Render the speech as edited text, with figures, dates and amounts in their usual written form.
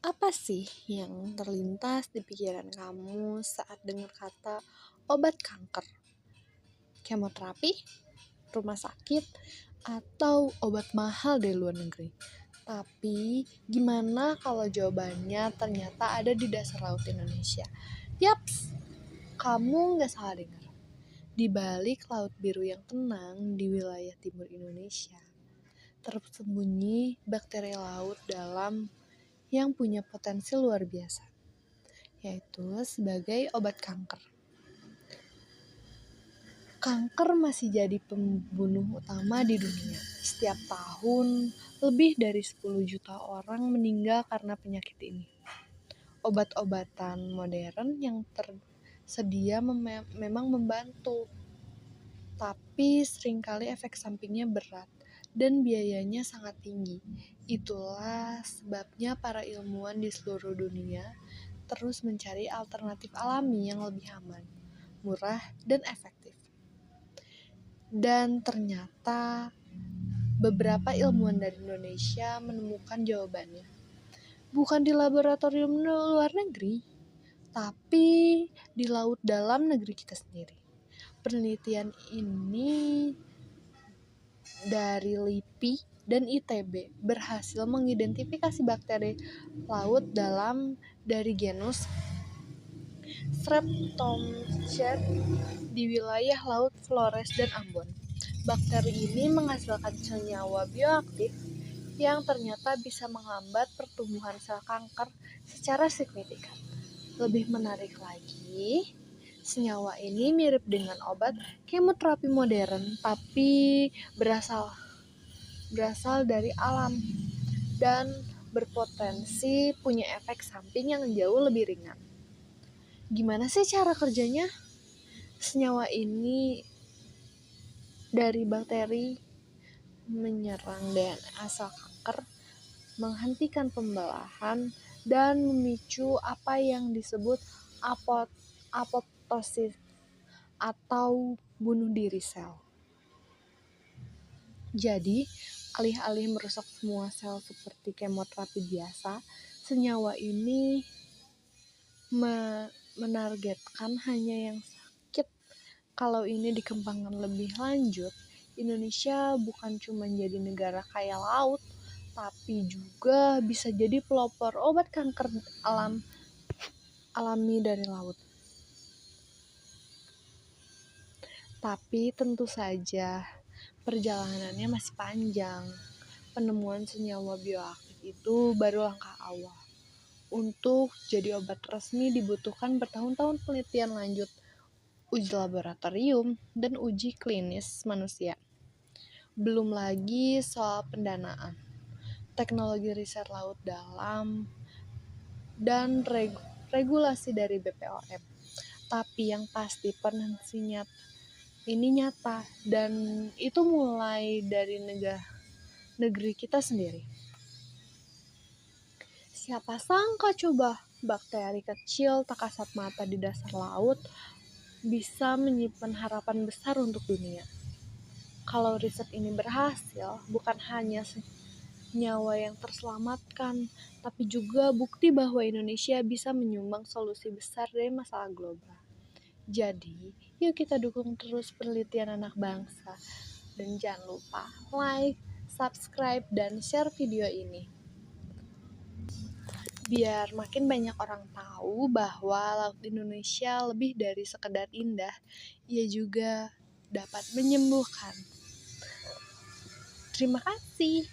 Apa sih yang terlintas di pikiran kamu saat dengar kata obat kanker? Kemoterapi, rumah sakit, atau obat mahal dari luar negeri? Tapi gimana kalau jawabannya ternyata ada di dasar laut Indonesia? Yaps, kamu nggak salah dengar. Di balik laut biru yang tenang di wilayah timur Indonesia, tersembunyi bakteri laut dalam yang punya potensi luar biasa, yaitu sebagai obat kanker. Kanker masih jadi pembunuh utama di dunia. Setiap tahun, lebih dari 10 juta orang meninggal karena penyakit ini. Obat-obatan modern yang tersedia memang membantu, tapi seringkali efek sampingnya berat dan biayanya sangat tinggi. Itulah sebabnya para ilmuwan di seluruh dunia terus mencari alternatif alami yang lebih aman, murah, dan efektif. Dan ternyata beberapa ilmuwan dari Indonesia menemukan jawabannya. Bukan di laboratorium luar negeri, tapi di laut dalam negeri kita sendiri. Penelitian ini dari LIPI dan ITB berhasil mengidentifikasi bakteri laut dalam dari genus Streptomyces di wilayah Laut Flores dan Ambon. Bakteri ini menghasilkan senyawa bioaktif yang ternyata bisa menghambat pertumbuhan sel kanker secara signifikan. Lebih menarik lagi, senyawa ini mirip dengan obat kemoterapi modern, tapi berasal dari alam dan berpotensi punya efek samping yang jauh lebih ringan. Gimana sih cara kerjanya? Senyawa ini dari bakteri menyerang DNA sel kanker, menghentikan pembelahan, dan memicu apa yang disebut apoptosis atau bunuh diri sel. Jadi, alih-alih merusak semua sel seperti kemoterapi biasa, senyawa ini menargetkan hanya yang sakit. Kalau ini dikembangkan lebih lanjut, Indonesia bukan cuma jadi negara kaya laut, tapi juga bisa jadi pelopor obat kanker alami dari laut. Tapi tentu saja perjalanannya masih panjang. Penemuan senyawa bioaktif itu baru langkah awal. Untuk jadi obat resmi dibutuhkan bertahun-tahun penelitian lanjut, uji laboratorium, dan uji klinis manusia. Belum lagi soal pendanaan, teknologi riset laut dalam, dan regulasi dari BPOM. Tapi yang pasti potensinya ini nyata, dan itu mulai dari negeri kita sendiri. Siapa sangka coba bakteri kecil tak kasat mata di dasar laut bisa menyimpan harapan besar untuk dunia. Kalau riset ini berhasil, bukan hanya nyawa yang terselamatkan, tapi juga bukti bahwa Indonesia bisa menyumbang solusi besar dari masalah global. Jadi, yuk kita dukung terus penelitian anak bangsa. Dan jangan lupa like, subscribe, dan share video ini, biar makin banyak orang tahu bahwa laut Indonesia lebih dari sekedar indah, ia juga dapat menyembuhkan. Terima kasih.